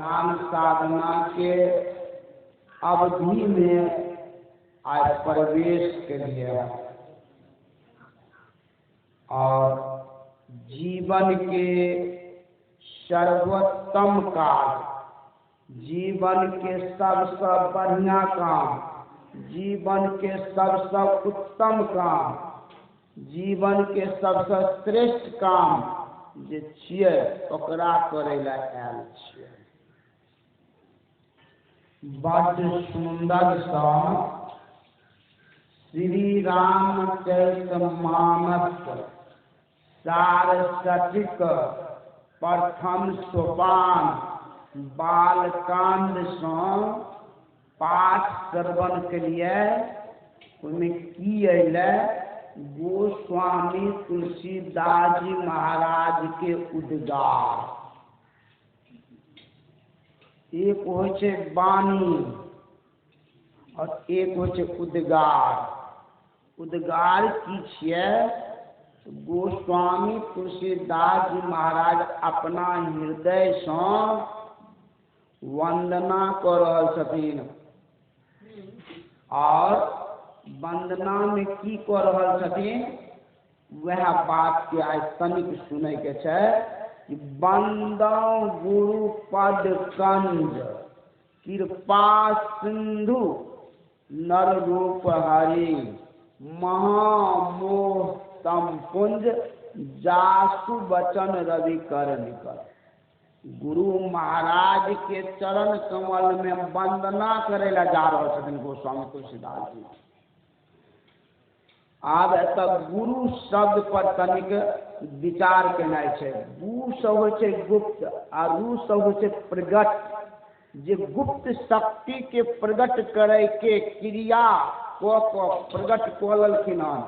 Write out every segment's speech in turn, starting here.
ध्यान साधना के अवधि में आज प्रवेश के लिए और जीवन के सर्वोत्तम काल, जीवन के सबसे बढ़िया काम, जीवन के सबसे उत्तम काम, जीवन के सबसे श्रेष्ठ काम जे छियै ओकरा करै ला आयल छियै। बड्ड सुंदर सा श्री रामचरितमानस सारस्वतिक प्रथम सोपान बालकांड से पाठ श्रवण के लिए उनमें की अइले गोस्वामी तुलसीदास जी महाराज के उद्गार। एक हो छे वाणी और एक हो छे उद्गार। उद्गार की छियै गोस्वामी तुलसीदास जी महाराज अपना हृदय से वंदना कर रहल छथिन और वंदना में की कर रहल छथिन वह बात के आज तनिक सुनै के छै कि वंदौ गुरु पद कंज कृपा सिंधु नर रूप हरि महामोह तम पुंज जासु बचन रवि कर निकल। गुरु महाराज के चरण कमल में वंदना करे ला जा रहे छथिन गोस्वामी तुलसीदास जी। आब एतऽ गुरु शब्द पर तनिक विचार केनाइ छै। गु से होइ छै गुप्त आ रु से होइ छै प्रगट। जे गुप्त शक्ति के प्रगट करे के क्रिया को प्रगट कऽ लेलखिन हन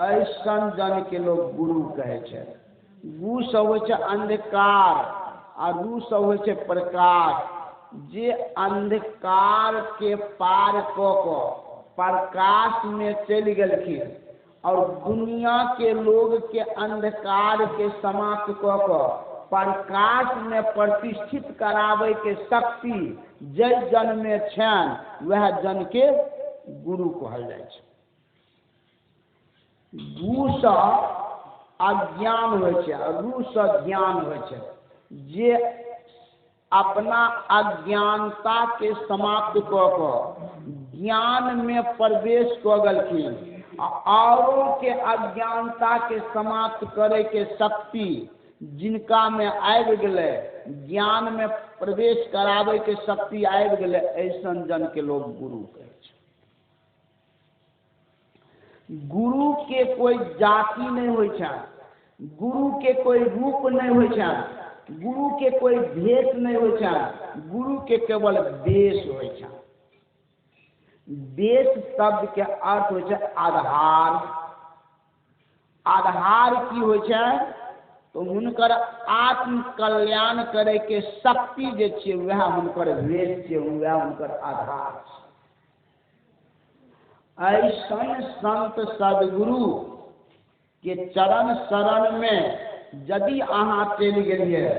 ऐसन जन के लोग गुरु कहे छै। गु से होइ छै अंधकार आ रू से होइ छै प्रकाश। जे अंधकार के पार कऽ प्रकाश में चलि गेलखिन और दुनिया के लोग के अंधकार के समाप्त कऽ प्रकाश में प्रतिष्ठित कराबै के शक्ति जै जन में छनि वह जन के गुरु कहल जाइ छै। गु से अज्ञान होइ छै और रू से ज्ञान होइ छै। जे अपना अज्ञानता के समाप्त कऽ ज्ञान में प्रवेश कऽ गेलखिन औरों के अज्ञानता के समाप्त करे के शक्ति जिनका में आबि गेलै, ज्ञान में प्रवेश कराबै के शक्ति आबि गेलै, ऐसन जन के लोग गुरु कहै छै। गुरु के कोई जाति नहीं होइ छै, गुरु के कोई रूप नहीं होइ छै, गुरु के कोई भेष नहीं होइ छै, गुरु के केवल वेश होइ छै। वेश शब्द के अर्थ होइ छै आधार। आधार की होइ छै तो हुनकर आत्म कल्याण करे के शक्ति जे छै वह हुनकर वेश छै, वह हुनकर आधार छै। ऐसन संत सदगुरु के चरण शरण में यदि अहाँ चलि गेलिए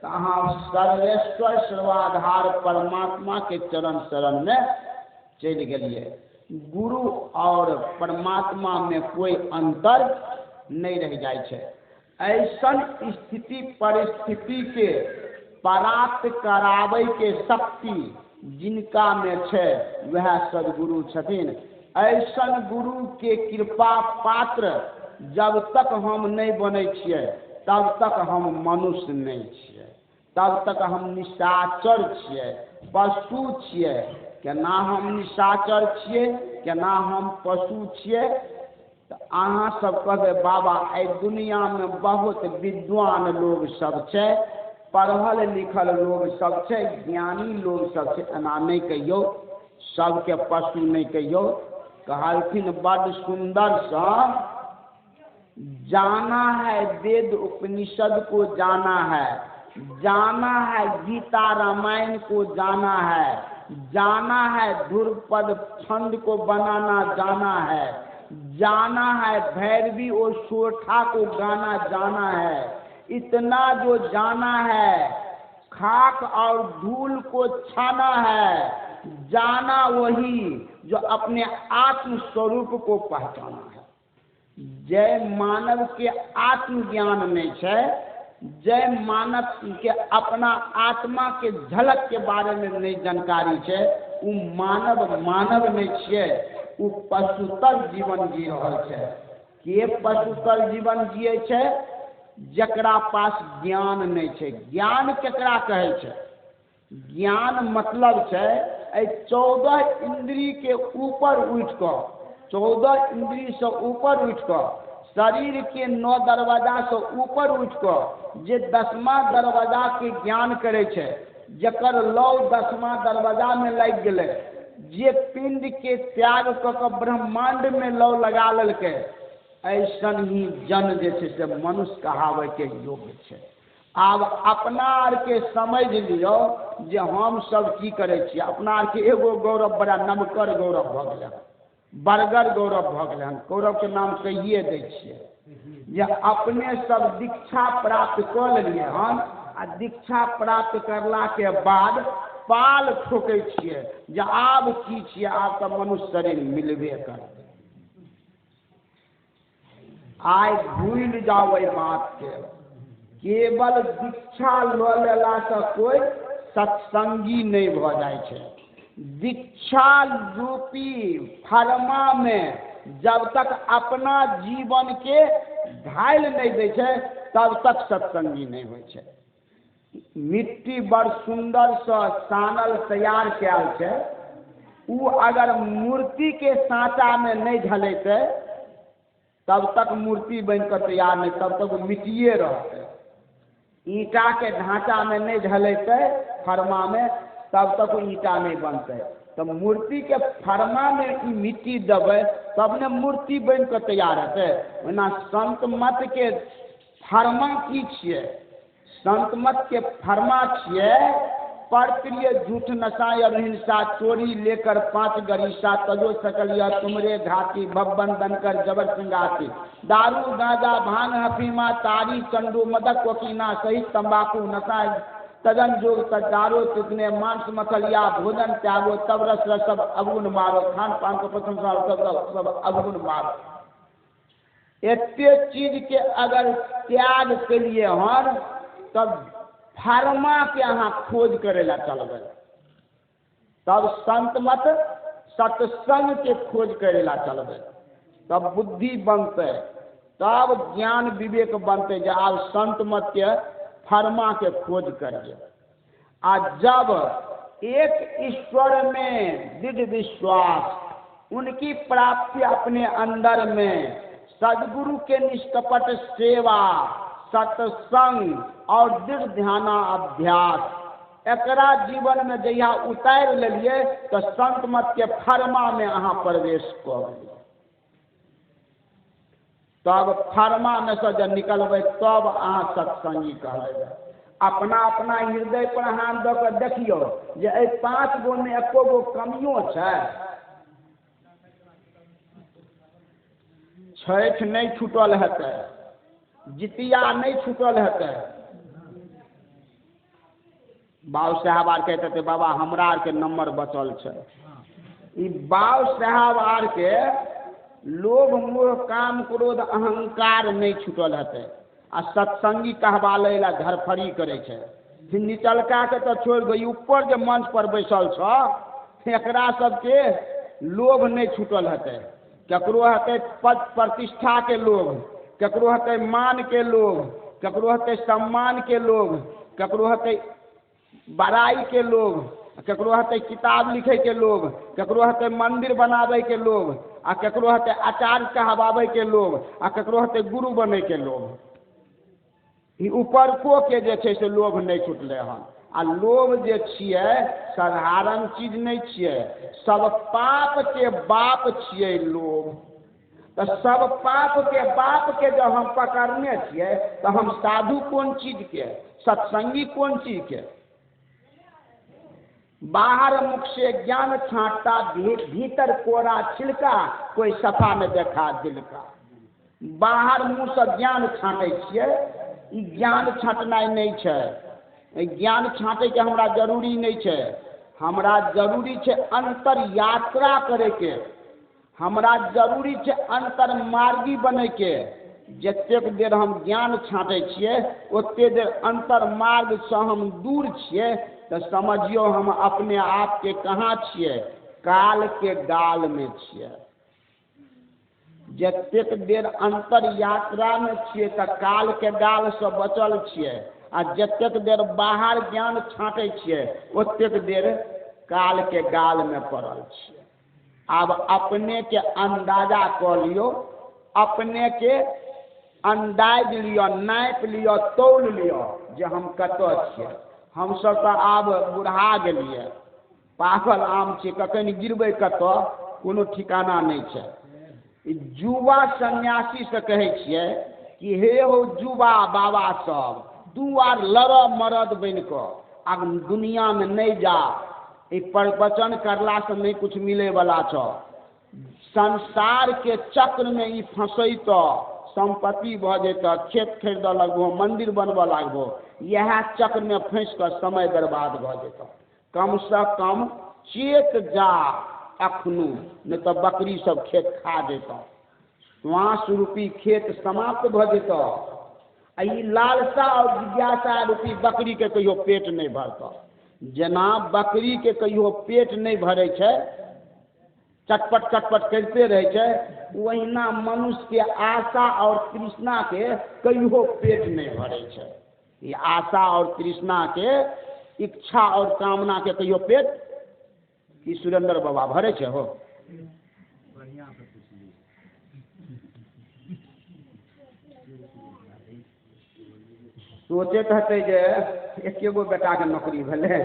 तो अहाँ सर्वेश्वर सर्वाधार परमात्मा के चरण शरण में चलि गेलिए। गुरु और परमात्मा में कोई अंतर नहीं रह जाय छै। ऐसन स्थिति परिस्थिति के प्राप्त कराबै के शक्ति जिनका में छै वह सदगुरु छथिन। ऐसन गुरु के कृपा पात्र जब तक हम नहीं बनै छियै तब तक हम मनुष्य नहीं छियै, तब तक हम निशाचर छियै, पशु छियै। केना हम निशाचर छियै, केना हम पशु छियै तो अहाँ सब कहबै बाबा एहि दुनिया में बहुत विद्वान लोग सब छै, पढ़ल लिखल लोग सब छै, ज्ञानी लोग सब छै, एना नहीं कहियौ, सबके पशु नहीं कहियौ। कहलखिन बड़ सुंदर सा जाना है वेद उपनिषद को जाना है, जाना है गीता रामायण को जाना है, जाना है ध्रुपद छंद को बनाना जाना है, जाना है भैरवी और सोठा को गाना जाना है। इतना जो जाना है खाक और धूल को छाना है, जाना वही जो अपने आत्म स्वरूप को पहचाना है। जय मानव के आत्मज्ञान नहीं है, जय मानव के अपना आत्मा के झलक के बारे में नहीं जानकारी है, वो मानव नहीं है, वो पशुतर जीवन जी रहा है। के पशुतर जीवन जिये है? जकरा पास ज्ञान नहीं है। ज्ञान केकरा कहे छै? ज्ञान मतलब है 14 इंद्री के ऊपर उठ कर, 14 इंद्री से ऊपर उठ कर, शरीर के 9 दरवाजा से ऊपर उठ कर जे 10वां दरवाजा के ज्ञान करे छै, जकर लौ 10वां दरवाजा में लग गेले, जे पिंड के त्याग क ब्रह्मांड में लौ लगा ललके, ऐसन ही जन जे छै से मनुष्य कहावे के योग्य छै। आब अपना आर के समझ लियो जे हम सब की करे छी। अपना आर के एगो गौरव बड़ा नमकर गौरव भ गेल, बरगर गौरव भ गेल, गौरव के नाम कहिए दै छियै जे अपने सब दीक्षा प्राप्त क लेलियै हन, आ दीक्षा प्राप्त करला के बाद पाल ठोकै छियै जे आब की छियै, आब तऽ मनुष्य शरीर मिलबे करतै। आइ भूल जाओ एहि बात के, केवल दीक्षा ल लेला से कोई सत्संगी नहीं भ जाय छै। दीक्षा रूपी फरमा में जब तक अपना जीवन के ढाल नहीं दे छै, तब तक सत्संगी नहीं होइ छै। मिट्टी बड़ सुंदर से सानल तैयार कैल छै, उ अगर मूर्ति के सांचा में नहीं ढलेते तब तक मूर्ति बनकर तैयार नहीं, तब तक वो मिट्टिए रहते। ईटा के ढांचा में नहीं ढलेते फरमा में, तब तक वो ईटा नहीं बनते। तो मूर्ति के फरमा में ई मिट्टी देवे तब ने मूर्ति बनकर तैयार हेतै। ओना संत मत के फरमा की छियै? संत मत के फरमा छियै परप्रिय झूठ नशा और हिंसा, चोरी लेकर 5 गरीसा, तजो सकल यह तुमरे घाती, भवन बनकर जबर सिंगाती, दारू गांजा भांग हफीमा, तारी चंडू मदक कोकीना, सहित तंबाकू नशा, तजन जोग तजारो तितने, मांस मखलिया भोजन त्यागो, तब रस रस सब अवगुण मारो, खान पान को प्रशंसा सब अवगुण मारो। एते चीज के अगर त्याग के लिए हन, तब फरमा के अहाँ खोज करे ला चलबै, तब संत मत सत्संग के खोज करे ला चलबै, तब बुद्धि बनते, तब ज्ञान विवेक बनते जे आब संत मत के फरमा के खोज करिए। आ जब एक ईश्वर में दृढ़ विश्वास, उनकी प्राप्ति अपने अंदर में, सदगुरु के निष्कपट सेवा, सत्संग और दृढ़ ध्यान अभ्यास, एकरा जीवन में जहिया उतार लेलिए तो संत मत के फरमा में अहाँ प्रवेश कर लिये। तब फरमा में से जब निकलबै तब अहाँ सत्संगी कहबै। अपना अपना हृदय पर हाथ दऽ कऽ देखियो जे एहि 5 गो में एको गो कमियो छै। छठ नहीं छूटल हेतै, जितिया नहीं छूटल हेतै। बाबू साहब आर कहते थे बाबा हमरा आर के नंबर बचल छै। ई बाबू साहब आर के लोभ मोह काम क्रोध अहंकार नहीं छूटल हेतै, आ सत्संगी कहवाले ला धरफड़ी करे छै। फिर निचलका के तो छोड़ दो, ऊपर जे मंच पर बैसल छ एकरा सबके लोभ नहीं छूटल हेतै। केकरो हेतै पद प्रतिष्ठा के लोभ, केकरो हेतै मान के लोभ, केकरो हेतै सम्मान के लोभ, केकरो हेतै बड़ाई के लोभ, केकरो हेतै किताब लिखे के लोभ, केकरो हेतै मंदिर बनावे के लोभ, आ केकरो हेतै आचार्य कहवावे के लोभ, आ केकरो हेतै गुरु बने के लोभ। ई ऊपरको के जे छै से लोभ नहीं छूटले हन। आ लोभ जे छियै साधारण चीज नहीं छियै, सब पाप के बाप छियै लोभ। तो सब पाप के बाप के जब हम पकड़ने छियै तो हम साधु कौन चीज के, सत्संगी कौन चीज के? बाहर मुख से ज्ञान छांटता, भीतर कोरा छिलका, कोई सफा में देखा दिल का। बाहर मुँह से ज्ञान छाँटे छियै, ई ज्ञान छाँटनाइ नहीं छै। ज्ञान छाँटे के हमरा जरूरी नहीं छै, हमरा जरूरी छै अंतर यात्रा करे के, हमरा जरूरी छै अंतर मार्गी बने के। जतेक देर हम ज्ञान छाँटे छियै ओते देर अंतर मार्ग से हम दूर छियै, तो समझियो हम अपने आप के कहाँ छियै, काल के गाल में छियै। जतेक देर अंतर यात्रा में छियै तो काल के गाल से बचल छियै, आ जतेक देर बाहर ज्ञान छाँटे छियै ओतेक देर काल के गाल में पड़ल छियै। आब अपने के अंदाजा क लियो, अपने के अंदाज लियो, नाप लियो, तौल लियो जे हम कतऽ छियै। हम सब तो आब बुढ़ा गेलियै, पाकल आम छी, कखन गिरबै कतऽ कोनो ठिकाना नहीं छै। युवा सन्यासी से कहै छियै कि हे हो युवा बाबा सब, तू आर लड़ मरद बन कऽ आब दुनिया में नहीं जा, प्रवचन करला से नहीं कुछ मिले वाला छो। संसार के चक्र में ई फंसैत, संपत्ति भ जेत, खेत खरीद लगबो, मंदिर बनब लागबो, यह चक्र में फंस कर समय बर्बाद भ जेत। कम से कम चेत जा अखनू, नहीं तो बकरी सब खेत खा जेत, श्वास रूपी खेत समाप्त भ जेत। ई लालसा और जिज्ञासा रूपी बकरी के कहियो पेट नहीं भरता। जेना बकरी के कहियो पेट नहीं भरे छै, चटपट चटपट करते रहे छै, वहीना मनुष्य के आशा और तृष्णा के कहियो पेट नहीं भरे छै। ये आशा और तृष्णा के, इच्छा और कामना के कहियो पेट कि सुरेंद्र बाबा भरे छै हो? सोचैत हेतै जे एकेगो बेटा के नौकरी भेलै,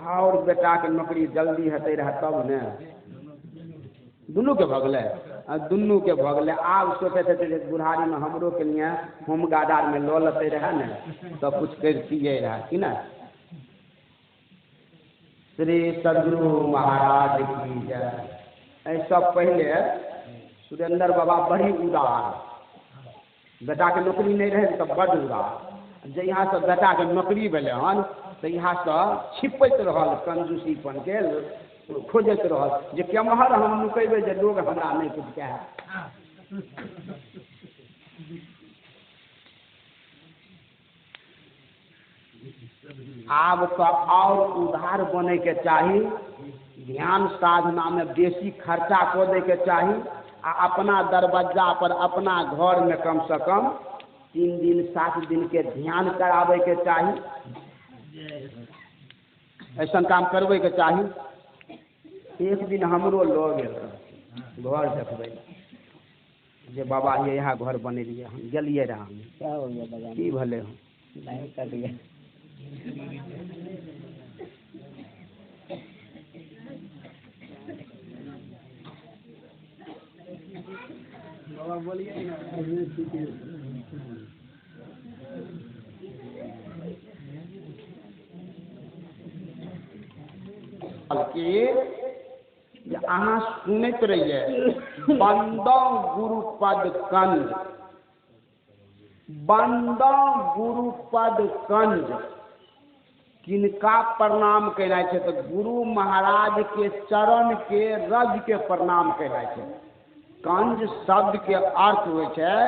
और बेटा के नौकरी जल्दी हेतै रहे तब ने, दुनू के भऽ गेलै, दुनू के भऽ गेलै। आब सोचैत हेतै जे बुढ़ारी में हमरो के लिए होम गार्ड आर में लऽ लेतै रहे ने, सब कुछ करतियै रहे कि ना। श्री सदगुरु महाराज की जय। ऐसा पहले सुरेंद्र बाबा बड़ी उदार, बेटा के नौकरी नहीं रहे तो बड़ उदार। जहिया से बेटा के नौकरी भेलै हन तहिया से छिपैत रहल, कंजूसीपन के खोजैत रहल जे केम्हर हम नुकेबै जे लोग हमरा नहीं कुछ कहे। आब तो और उधार बने के चाही, ध्यान साधना में बेसी खर्चा कऽ दे के चाही, आ अपना दरवाजा पर अपना घर में कम से कम 3 दिन 7 दिन के ध्यान करावे के चाही। ऐसा काम करवे के चाही। एक दिन हमरो लऽ गेल घर देखबै जे बाबा ये यहाँ घर बनेलिए, हम गेलिए रहा, की भले हम नहीं करिए। बाबा बोलिए ना। अहाँ सुनैत रहिए, बंदो गुरुपद कंज, बंदो गुरुपद कंज, किनका प्रणाम कैला छै तो गुरु महाराज के चरण के रज के प्रणाम कैला छै। कंज शब्द के अर्थ होइ छै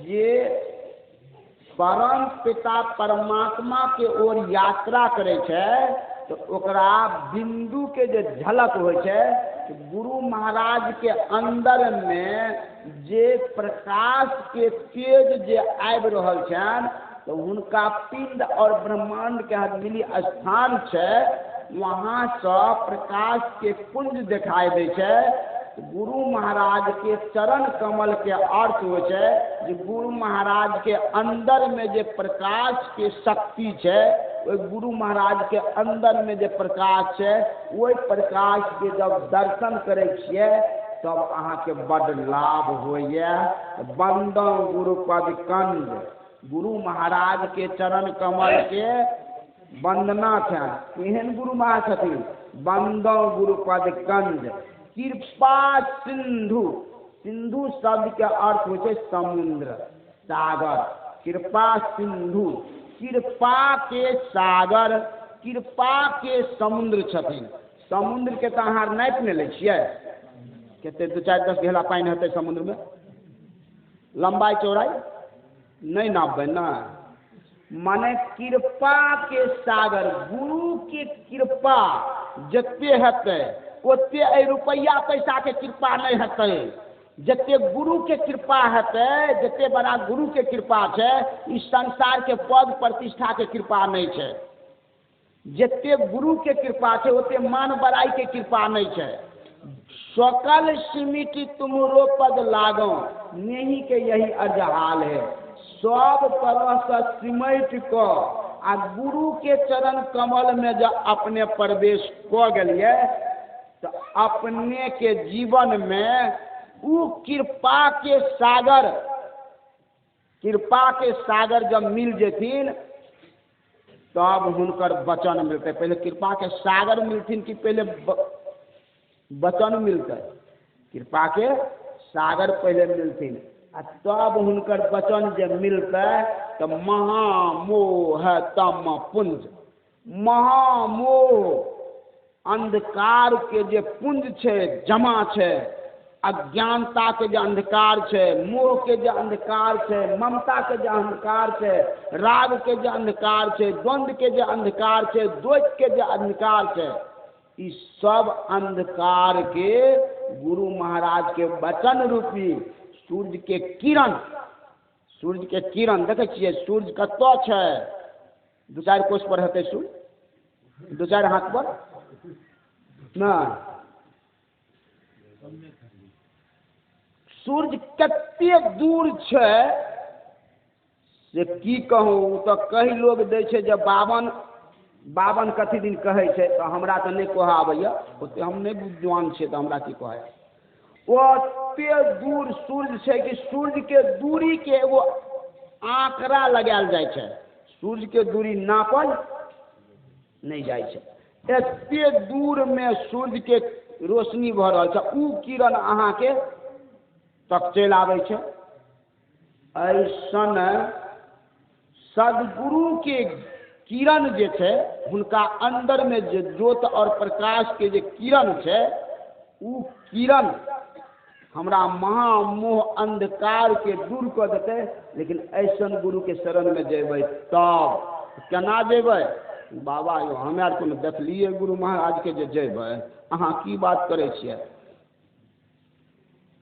जे परम पिता परमात्मा के ओर यात्रा करे छै, तो ओकरा बिंदु के जे झलक होइ छै, गुरु महाराज के अंदर में जे प्रकाश के तेज जे आबि रहल छनि, तो उनका पिंड और ब्रह्मांड के मिली स्थान छै, वहां से प्रकाश के कुंज दिखाई दे छै। गुरु महाराज के चरण कमल के अर्थ हो छै जे गुरु महाराज के अंदर में जे प्रकाश के शक्ति छै, ओहि गुरु महाराज के अंदर में जे प्रकाश छै, ओहि प्रकाश के जब दर्शन करे छियै तब अहाँ के बड़ लाभ होइए। बंदो गुरुपद कंज, गुरु महाराज के चरण कमल के वंदना छनि। एहन गुरु महाराज छथिन, बंदो गुरुपद कंज, कृपा सिंधु, सिंधु शब्द के अर्थ हो छै समुद्र, सागर। कृपा सिंधु कृपा के सागर, कृपा के समुद्र छथिन। समुद्र के तो अहाँ नापि नहि लै छियै, कते 2-4-10 घेला पानि हेतै समुद्र में, लंबाई चौड़ाई नहीं नापबै ना। माने कृपा के सागर, गुरु के कृपा जते हेतै ओते रुपया पैसा के कृपा नहीं हेतै। जते गुरु के कृपा हेतै, जते बड़ा गुरु के कृपा छै, इस संसार के पद प्रतिष्ठा के कृपा नहीं छै। जते गुरु के कृपा छै ओते मान बड़ाई के कृपा नहीं छै। सकल सिमिटी तुमरो पद लागो, नहीं के यही अर्जहाल है। सब तरह से सिमट को आ गुरु के चरण कमल में जब अपने प्रवेश क गलिए तो अपने के जीवन में उ कृपा के सागर, कृपा के सागर जब मिल जेथिन तब हुनकर वचन मिलते। पहले कृपा के सागर मिलथिन कि पहले वचन मिलते? कृपा के सागर पहले मिलथिन आ तब हुनकर वचन जब मिलते तो महामोह तम पुंज, महामोह अंधकार के जे पुंज छे जमा छे, अज्ञानता के जो अंधकार छे, मोह के जो अंधकार छे, ममता के जो अंधकार छे, राग के जो अंधकार छे, द्वंद्व के जो अंधकार छे, द्वैत के जो अंधकार छे, इस सब अंधकार के गुरु महाराज के वचन रूपी सूर्य के किरण, सूर्य के किरण देखे छिए सूर्य कत्तो छे? 2-4 कोस पर हेतै सूर्य, 2-4 हाथ पर ना। सूर्य कते दूर छे से की कहूँ, तो कई लोग दै छे जे 52 कथी दिन कहै छे, तो हमरा तो नहीं कह आबैया, ओते हम नहीं विद्वान छे तो हमरा की कहे। ओते दूर सूर्य छे कि सूर्य के दूरी के एगो आंकड़ा लगायल जाय छे, सूर्य के दूरी नापल नहीं जाय छे। एते दूर में सूर्य के रोशनी भ रहल छे, उ किरण अहाँ के तक चल आबै छे। ऐसन सदगुरु के किरण जे छे, हुनका अंदर में जे ज्योत और प्रकाश के जे किरण छे, उ किरण हमरा महामोह अंधकार के दूर कर देते। लेकिन ऐसन गुरु के शरण में जेबै तब केना जेबै? बाबा यौ हमे आर को देखलिए गुरु महाराज के जे जेबै, अहाँ की बात करे छिए?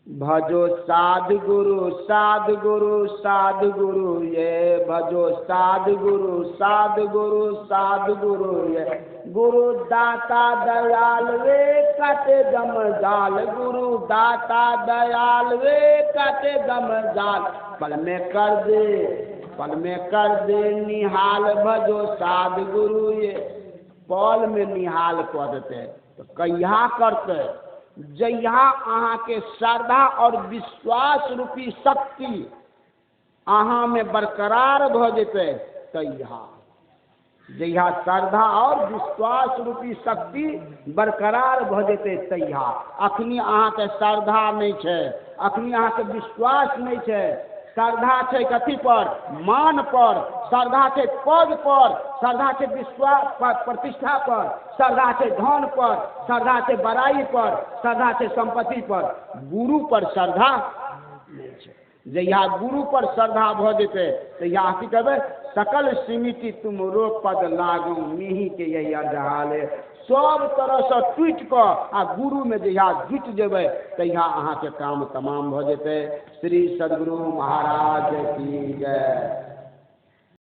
भजो साधु गुरु साधु गुरु साधु गुरु ये, भजो साधु गुरु साधु गुरु साधु गुरु ये। गुरु दाता दयाल वे काटे गम जाल, गुरु दाता दयाल वे काटे गम जाल। पल में कर दे, पल में कर दे निहाल, भजो साधु गुरु ये। पल में निहाल कर देते तो कहिया करते? जहिया अहाँ के श्रद्धा और विश्वास रूपी शक्ति अहाँ में बरकरार भ जेते तहिया। जहिया श्रद्धा और विश्वास रूपी शक्ति बरकरार भ जेते तहिया। अखनी अहाँ के श्रद्धा नहीं छे, अखनी अहाँ के विश्वास नहीं छे। श्रद्धा छे कथी पर? मान पर। श्रद्धा छे पद पर, श्रद्धा छे विश्वास प्रतिष्ठा पर, श्रद्धा छे धन पर, श्रद्धा छे बड़ाई पर, श्रद्धा छे संपत्ति पर। गुरु पर श्रद्धा नहीं छे। जहिया गुरु पर श्रद्धा भ जेते तहिया की कहबे? सकल सिमिति तुमरो पद लागू, मिहि के यही अर्जहाल है। सब तरह से टूट क आ गुरु में जहिया जुट जेबै तहिया अहाँ के काम तमाम भ जेते। श्री सदगुरु महाराज की जय।